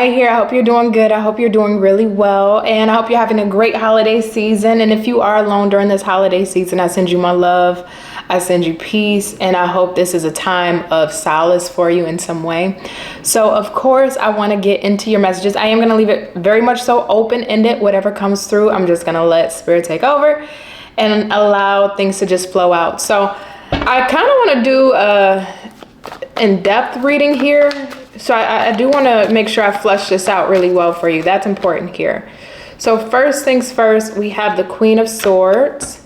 Hi, here. I hope you're doing good. I hope you're doing really well. And I hope you're having a great holiday season. And if you are alone during this holiday season, I send you my love. I send you peace. And I hope this is a time of solace for you in some way. So, of course, I want to get into your messages. I am going to leave it very much so open-ended. Whatever comes through, I'm just going to let Spirit take over and allow things to just flow out. So, I kind of want to do a in-depth reading here. So I do want to make sure I flesh this out really well for you. That's important here. So first things first, we have the Queen of Swords.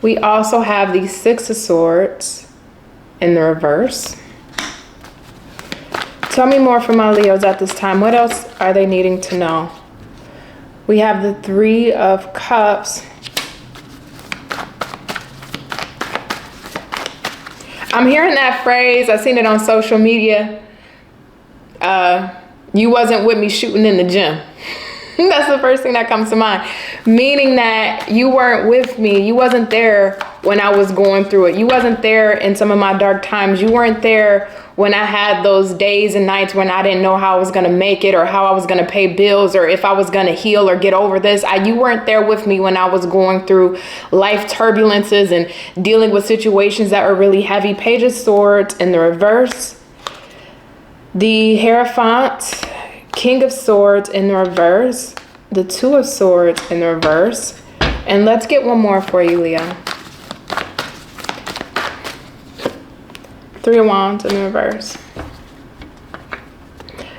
We also have the Six of Swords in the reverse. Tell me more from my Leos at this time. What else are they needing to know? We have the Three of Cups. I'm hearing that phrase. I've seen it on social media. You wasn't with me shooting in the gym. That's the first thing that comes to mind. Meaning that you weren't with me. You wasn't there when I was going through it. You wasn't there in some of my dark times. You weren't there when I had those days and nights when I didn't know how I was going to make it or how I was going to pay bills or if I was going to heal or get over this. You weren't there with me when I was going through life turbulences and dealing with situations that were really heavy. Page of Swords in the reverse. The Hierophant, King of Swords in the reverse. The Two of Swords in the reverse. And let's get one more for you, Leo. Three of Wands in the reverse.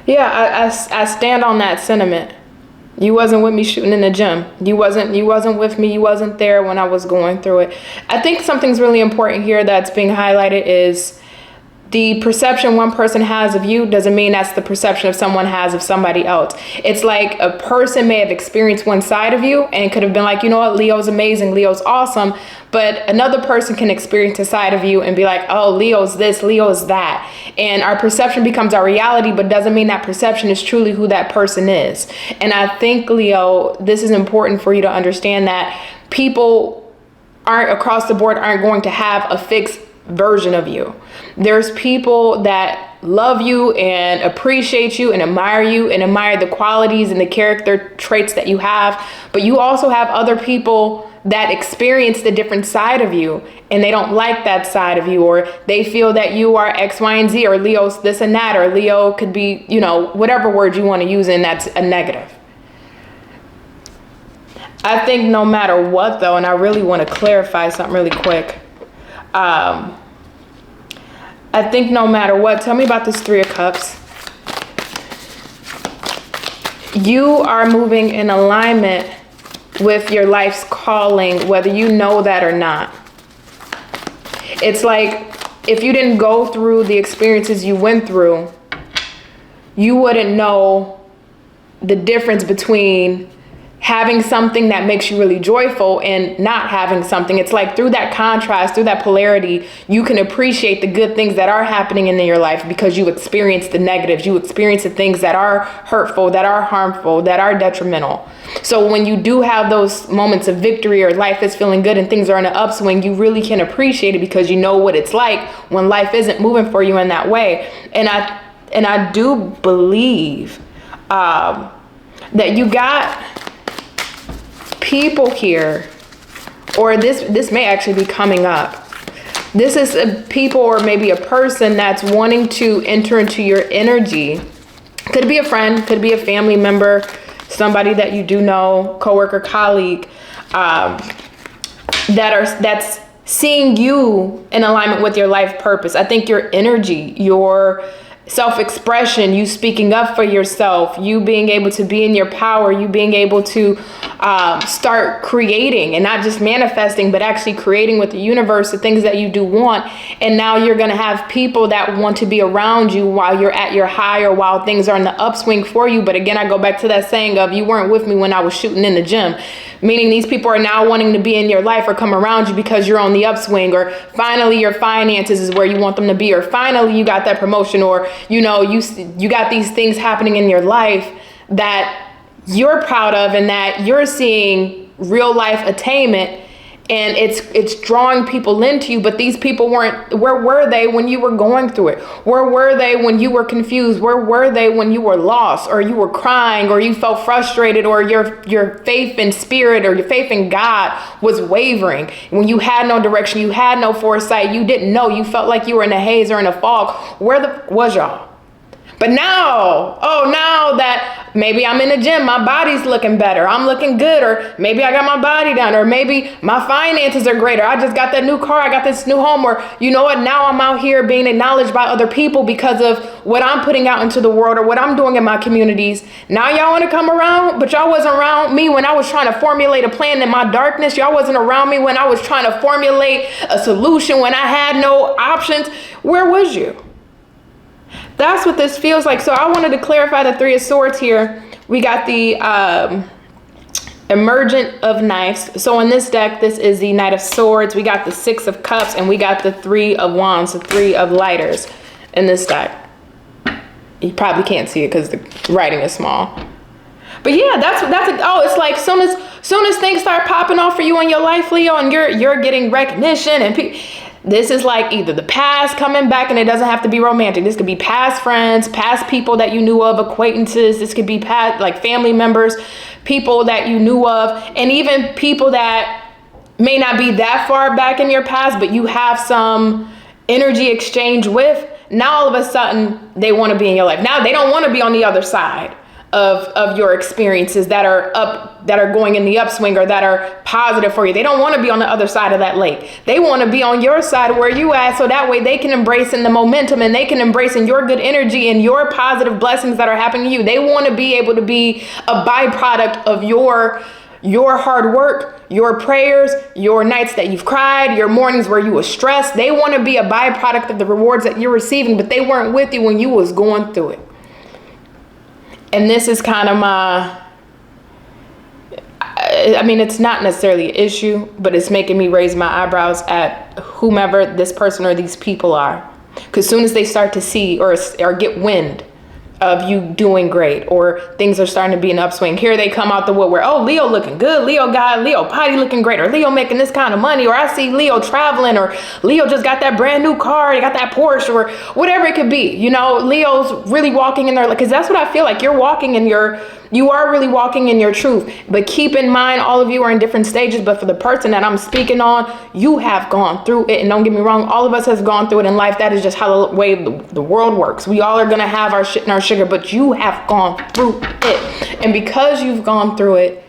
Yeah, I stand on that sentiment. You wasn't with me shooting in the gym. You wasn't with me. You wasn't there when I was going through it. I think something's really important here that's being highlighted is the perception one person has of you doesn't mean that's the perception of someone has of somebody else. It's like a person may have experienced one side of you and could have been like, you know what, Leo's amazing, Leo's awesome. But another person can experience a side of you and be like, oh, Leo's this, Leo's that. And our perception becomes our reality, but doesn't mean that perception is truly who that person is. And I think, Leo, this is important for you to understand that people across the board aren't going to have a fixed version of you. There's people that love you and appreciate you and admire the qualities and the character traits that you have. But you also have other people that experience the different side of you and they don't like that side of you, or they feel that you are X, Y, and Z, or Leo's this and that, or Leo could be, whatever word you want to use, and that's a negative. I think no matter what, though, and I really want to clarify something really quick. I think no matter what, tell me about this Three of Cups. You are moving in alignment with your life's calling, whether you know that or not. It's like if you didn't go through the experiences you went through, you wouldn't know the difference between having something that makes you really joyful and not having something. It's like through that contrast, through that polarity, you can appreciate the good things that are happening in your life because you experience the negatives. You experience the things that are hurtful, that are harmful, that are detrimental. So when you do have those moments of victory or life is feeling good and things are in an upswing, you really can appreciate it because you know what it's like when life isn't moving for you in that way. And I do believe that you got people here, or this may actually be coming up. This is a people or maybe a person that's wanting to enter into your energy. Could be a friend, could be a family member, somebody that you do know, coworker, colleague, that's seeing you in alignment with your life purpose. I think your energy, your self-expression, you speaking up for yourself, you being able to be in your power, you being able to start creating and not just manifesting, but actually creating with the universe the things that you do want. And now you're going to have people that want to be around you while you're at your high or while things are in the upswing for you. But again, I go back to that saying of you weren't with me when I was shooting in the gym. Meaning these people are now wanting to be in your life or come around you because you're on the upswing, or finally your finances is where you want them to be, or finally you got that promotion, or you got these things happening in your life that you're proud of and that you're seeing real life attainment. and it's drawing people into you, but these people weren't. Where were they when you were going through it? Where were they when you were confused? Where were they when you were lost, or you were crying, or you felt frustrated, or your faith in spirit or your faith in God was wavering? When you had no direction, you had no foresight, you didn't know, you felt like you were in a haze or in a fog. Where was y'all? But now that maybe I'm in the gym, my body's looking better, I'm looking good, or maybe I got my body down, or maybe my finances are greater, I just got that new car, I got this new home, or you know what, now I'm out here being acknowledged by other people because of what I'm putting out into the world or what I'm doing in my communities. Now y'all want to come around, but y'all wasn't around me when I was trying to formulate a plan in my darkness. Y'all wasn't around me when I was trying to formulate a solution, when I had no options. Where was you? That's what this feels like. So I wanted to clarify the Three of Swords here. We got the Emergent of Knives. So in this deck, this is the Knight of Swords. We got the Six of Cups, and we got the Three of Wands, the Three of Lighters in this deck. You probably can't see it because the writing is small. But yeah, it's like soon as things start popping off for you in your life, Leo, and you're getting recognition and this is like either the past coming back, and it doesn't have to be romantic. This could be past friends, past people that you knew of, acquaintances. This could be past, like family members, people that you knew of, and even people that may not be that far back in your past, but you have some energy exchange with. Now all of a sudden they want to be in your life. Now they don't want to be on the other side of your experiences that are going in the upswing or that are positive for you. They don't want to be on the other side of that lake. They want to be on your side where you at, so that way they can embrace in the momentum, and they can embrace in your good energy and your positive blessings that are happening to you. They want to be able to be a byproduct of your hard work, your prayers, your nights that you've cried, your mornings where you were stressed. They want to be a byproduct of the rewards that you're receiving, but they weren't with you when you was going through it. And this is kind of it's not necessarily an issue, but it's making me raise my eyebrows at whomever this person or these people are. Because as soon as they start to see or get wind of you doing great, or things are starting to be an upswing, here they come out the woodwork. Oh, Leo looking good. Leo potty looking great, or Leo making this kind of money, or I see Leo traveling, or Leo just got that brand new car, he got that Porsche, or whatever it could be. You know, Leo's really walking in there, because that's what I feel like. You are really walking in your truth. But keep in mind, all of you are in different stages. But for the person that I'm speaking on, you have gone through it. And don't get me wrong, all of us has gone through it in life. That is just how the way the world works. We all are going to have our shit and our sugar, but you have gone through it. And because you've gone through it,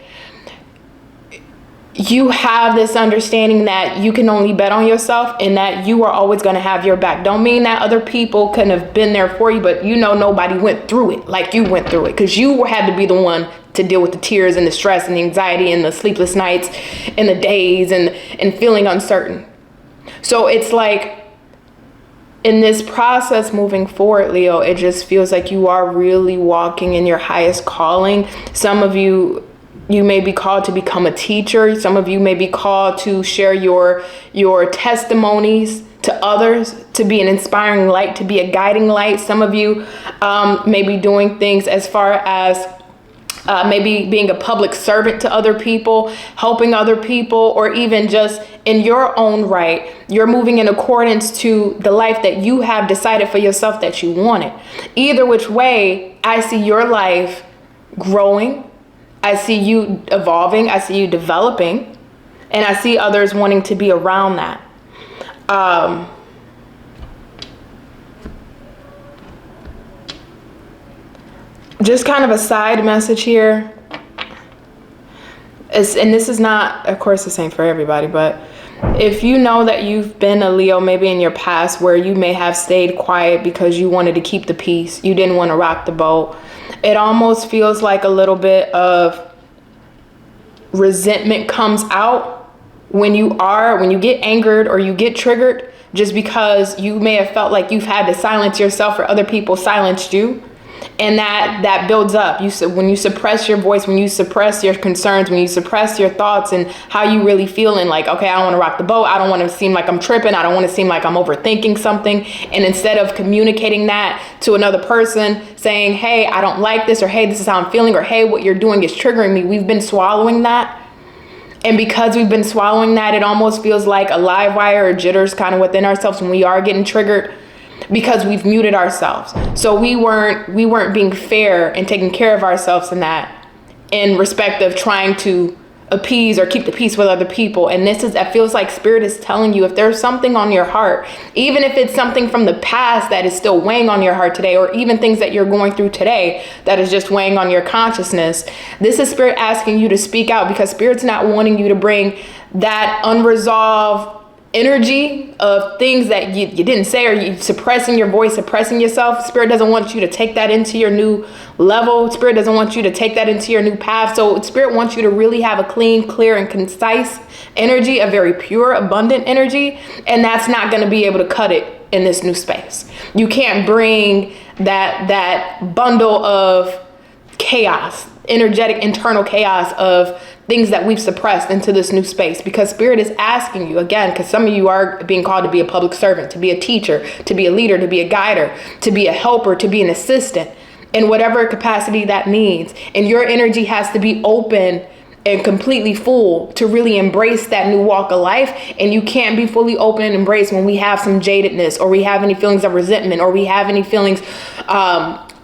you have this understanding that you can only bet on yourself, and that you are always going to have your back. Don't mean that other people couldn't have been there for you, but nobody went through it like you went through it, because you had to be the one to deal with the tears and the stress and the anxiety and the sleepless nights and the days and feeling uncertain. So it's like, in this process moving forward, Leo, it just feels like you are really walking in your highest calling. Some of you may be called to become a teacher. Some of you may be called to share your testimonies to others, to be an inspiring light, to be a guiding light. Some of you may be doing things as far as maybe being a public servant to other people, helping other people, or even just in your own right, you're moving in accordance to the life that you have decided for yourself that you wanted. Either which way, I see your life growing. I see you evolving, I see you developing, and I see others wanting to be around that. Just kind of a side message here. And this is not, of course, the same for everybody, but if you know that you've been a Leo maybe in your past where you may have stayed quiet because you wanted to keep the peace, you didn't want to rock the boat, it almost feels like a little bit of resentment comes out when you get angered or you get triggered, just because you may have felt like you've had to silence yourself or other people silenced you. And that builds up. When you suppress your voice, when you suppress your concerns, when you suppress your thoughts and how you really feeling, like, okay, I don't want to rock the boat. I don't want to seem like I'm tripping. I don't want to seem like I'm overthinking something. And instead of communicating that to another person, saying, hey, I don't like this, or hey, this is how I'm feeling, or hey, what you're doing is triggering me, we've been swallowing that. And because we've been swallowing that, it almost feels like a live wire or jitters kind of within ourselves when we are getting triggered, because we've muted ourselves. So we weren't being fair and taking care of ourselves in respect of trying to appease or keep the peace with other people. And that feels like Spirit is telling you, if there's something on your heart, even if it's something from the past that is still weighing on your heart today, or even things that you're going through today that is just weighing on your consciousness, this is Spirit asking you to speak out, because Spirit's not wanting you to bring that unresolved energy of things that you didn't say, or you suppressing your voice, suppressing yourself. Spirit doesn't want you to take that into your new level. Spirit doesn't want you to take that into your new path. So Spirit wants you to really have a clean, clear, and concise energy, a very pure, abundant energy. And that's not going to be able to cut it in this new space. You can't bring that bundle of chaos, energetic internal chaos of things that we've suppressed into this new space, because Spirit is asking you again, because some of you are being called to be a public servant, to be a teacher, to be a leader, to be a guider, to be a helper, to be an assistant in whatever capacity that means. And your energy has to be open and completely full to really embrace that new walk of life. And you can't be fully open and embraced when we have some jadedness, or we have any feelings of resentment, or we have any feelings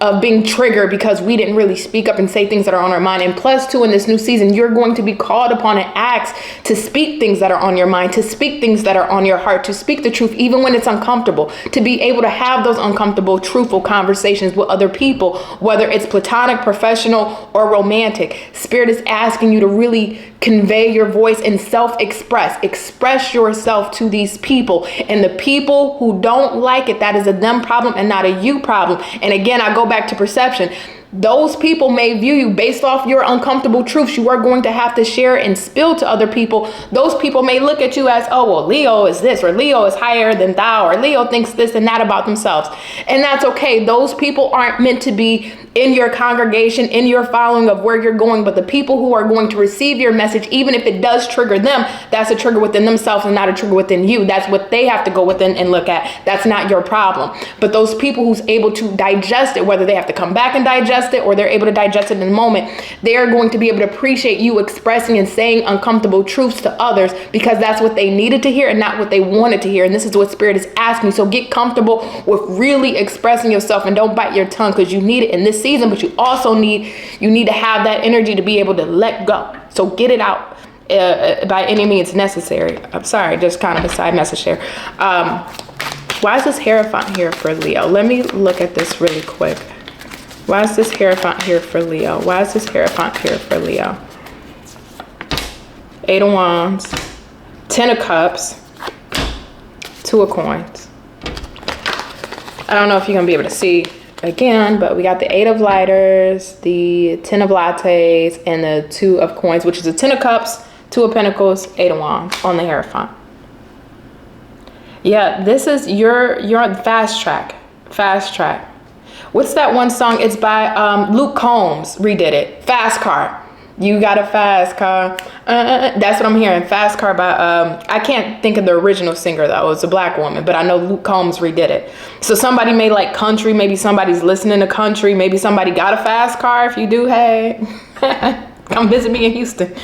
of being triggered because we didn't really speak up and say things that are on our mind. And plus, too, in this new season, you're going to be called upon and asked to speak things that are on your mind, to speak things that are on your heart, to speak the truth, even when it's uncomfortable, to be able to have those uncomfortable, truthful conversations with other people, whether it's platonic, professional, or romantic. Spirit is asking you to really convey your voice and express yourself to these people. And the people who don't like it, that is a them problem and not a you problem. And again, I go back to perception. Those people may view you based off your uncomfortable truths you are going to have to share and spill to other people. Those people may look at you as, oh, well, Leo is this, or Leo is higher than thou, or Leo thinks this and that about themselves. And that's okay. Those people aren't meant to be in your congregation, in your following of where you're going. But the people who are going to receive your message, even if it does trigger them, that's a trigger within themselves and not a trigger within you. That's what they have to go within and look at. That's not your problem. But those people who's able to digest it, whether they have to come back and digest it or they're able to digest it in the moment, they are going to be able to appreciate you expressing and saying uncomfortable truths to others, because that's what they needed to hear and not what they wanted to hear. And this is what Spirit is asking. So get comfortable with really expressing yourself, and don't bite your tongue, because you need it in this season, but you also need to have that energy to be able to let go. So get it out by any means necessary. I'm sorry, just kind of a side message there. Why is this Hierophant here for Leo? Let me look at this really quick. Why is this Hierophant here for Leo? Why is this Hierophant here for Leo? 8 of Wands, 10 of Cups, 2 of Coins. I don't know if you're going to be able to see again, but we got the 8 of Lighters, the 10 of Lattes, and the 2 of Coins, which is the 10 of Cups, 2 of Pentacles, 8 of Wands on the Hierophant. Yeah, this is you're on fast track. What's that one song? It's by Luke Combs redid it. Fast Car. You got a fast car. That's what I'm hearing. Fast Car by, I can't think of the original singer though. It's a black woman, but I know Luke Combs redid it. So somebody may like country. Maybe somebody's listening to country. Maybe somebody got a fast car. If you do, hey, come visit me in Houston.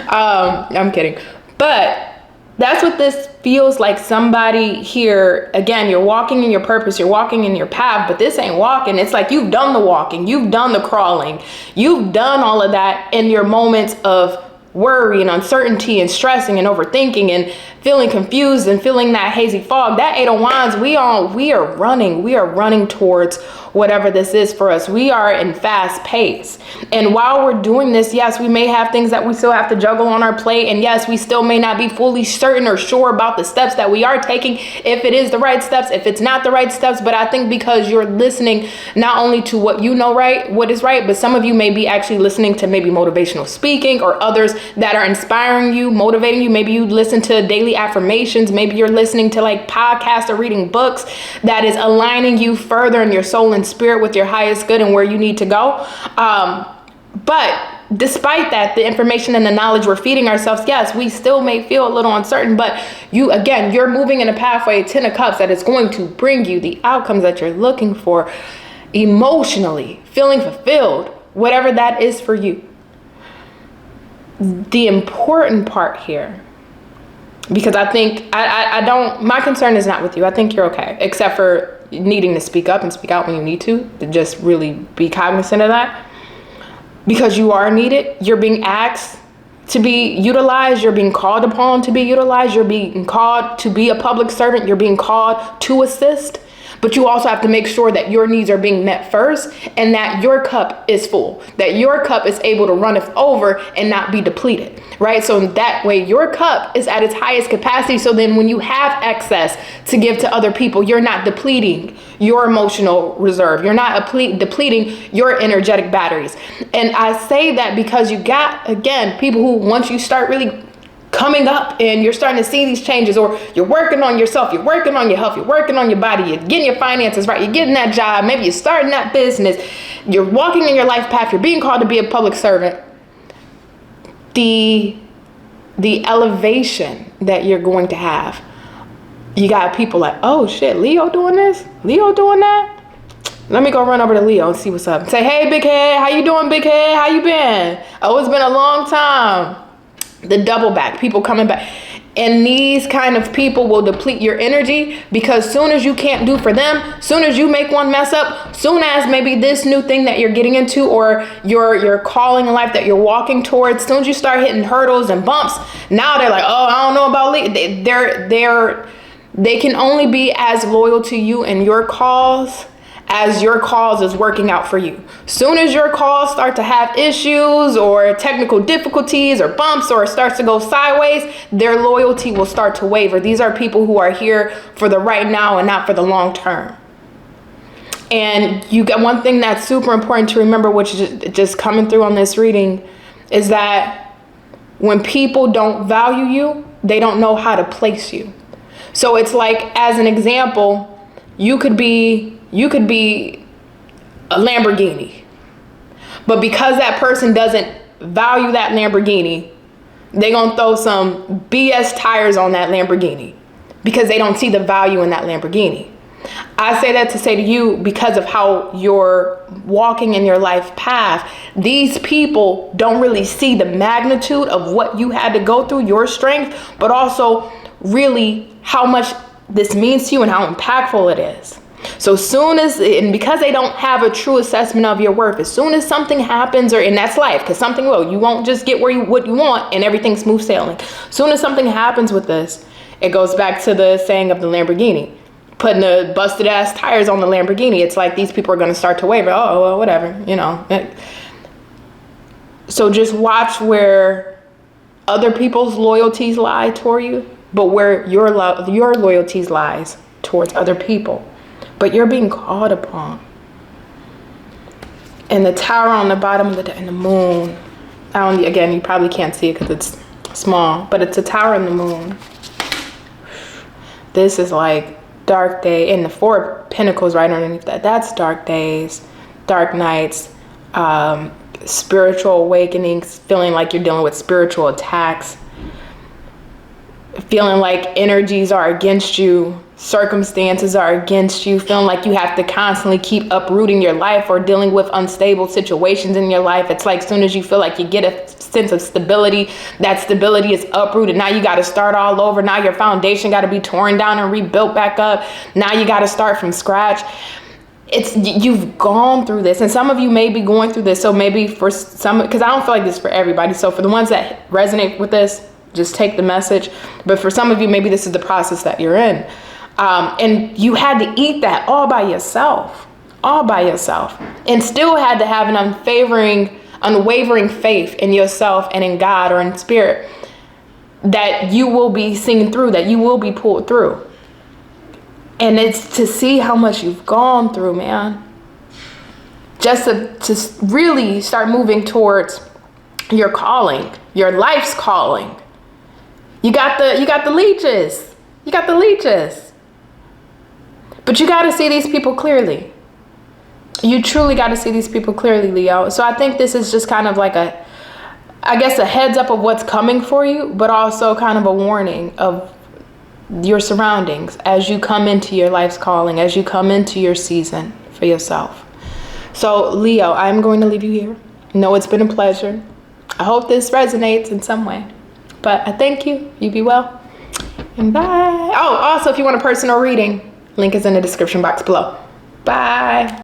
I'm kidding. But that's what this feels like. Somebody here, again, you're walking in your purpose, you're walking in your path, but this ain't walking. It's like you've done the walking, you've done the crawling, you've done all of that in your moments of worry and uncertainty and stressing and overthinking and feeling confused and feeling that hazy fog. That 8 of Wands, we are running towards whatever this is for us. We are in fast pace. And while we're doing this, yes, we may have things that we still have to juggle on our plate. And yes, we still may not be fully certain or sure about the steps that we are taking, if it is the right steps, if it's not the right steps. But I think because you're listening not only to what you know what is right, but some of you may be actually listening to maybe motivational speaking or others that are inspiring you, motivating you. Maybe you listen to daily affirmations. Maybe you're listening to like podcasts or reading books that is aligning you further in your soul and spirit with your highest good and where you need to go. But despite that, the information and the knowledge we're feeding ourselves, yes, we still may feel a little uncertain, but you're moving in a pathway, 10 of Cups, that is going to bring you the outcomes that you're looking for emotionally, feeling fulfilled, whatever that is for you. the important part here, because I think I don't, my concern is not with you. I think you're okay, except for needing to speak up and speak out when you need to just really be cognizant of that, because you are needed. You're being asked to be utilized. You're being called upon to be utilized. You're being called to be a public servant. You're being called to assist. But you also have to make sure that your needs are being met first, and that your cup is full, that your cup is able to runneth over and not be depleted, right? So that way your cup is at its highest capacity. So then when you have excess to give to other people, you're not depleting your emotional reserve. You're not depleting your energetic batteries. And I say that because you got, again, people who, once you start really coming up and you're starting to see these changes, or you're working on yourself, you're working on your health, you're working on your body, you're getting your finances right, you're getting that job, maybe you're starting that business, you're walking in your life path, you're being called to be a public servant, the elevation that you're going to have, you got people like, oh shit, Leo doing this, Leo doing that, let me go run over to Leo and see what's up. Say, hey big head, how you doing, big head, how you been? Oh, it's been a long time. The double back, people coming back. And these kind of people will deplete your energy, because soon as you can't do for them, soon as you make one mess up, soon as maybe this new thing that you're getting into, or your calling in life that you're walking towards, soon as you start hitting hurdles and bumps, now they're like, oh, I don't know about they can only be as loyal to you and your cause as your cause is working out for you. Soon as your cause start to have issues or technical difficulties or bumps, or starts to go sideways, their loyalty will start to waver. These are people who are here for the right now and not for the long term. And you got one thing that's super important to remember, which is just coming through on this reading, is that when people don't value you, they don't know how to place you. So it's like, as an example, you could be a Lamborghini, but because that person doesn't value that Lamborghini, they gonna throw some BS tires on that Lamborghini because they don't see the value in that Lamborghini. I say that to say to you, because of how you're walking in your life path, these people don't really see the magnitude of what you had to go through, your strength, but also really how much this means to you and how impactful it is. So soon as, and because they don't have a true assessment of your worth, as soon as something happens, or, and that's life, because something will, you won't just get what you want and everything smooth sailing. Soon as something happens with this, it goes back to the saying of the Lamborghini, putting the busted ass tires on the Lamborghini. It's like these people are going to start to waver. Oh, well, whatever, you know. So just watch where other people's loyalties lie toward you, but where your loyalties lies towards other people. But you're being called upon. And the tower on the bottom of and the moon. Again, you probably can't see it because it's small, but it's a tower and the moon. This is like dark day, and the four pentacles right underneath that. That's dark days, dark nights, spiritual awakenings, feeling like you're dealing with spiritual attacks, feeling like energies are against you, circumstances are against you, feeling like you have to constantly keep uprooting your life or dealing with unstable situations in your life. It's like, as soon as you feel like you get a sense of stability, that stability is uprooted. Now you got to start all over. Now your foundation got to be torn down and rebuilt back up. Now you got to start from scratch. You've gone through this, and some of you may be going through this. So maybe for some, because I don't feel like this is for everybody. So for the ones that resonate with this, just take the message. But for some of you, maybe this is the process that you're in. And you had to eat that all by yourself, and still had to have an unwavering faith in yourself and in God or in spirit, that you will be seen through, that you will be pulled through. And it's to see how much you've gone through, man, just to really start moving towards your calling, your life's calling. You got the leeches. But you got to see these people clearly. You truly got to see these people clearly, Leo. So I think this is just kind of like a heads up of what's coming for you, but also kind of a warning of your surroundings as you come into your life's calling, as you come into your season for yourself. So Leo, I'm going to leave you here. No, it's been a pleasure. I hope this resonates in some way. But I thank you. You be well. And bye. Oh, also, if you want a personal reading, link is in the description box below. Bye.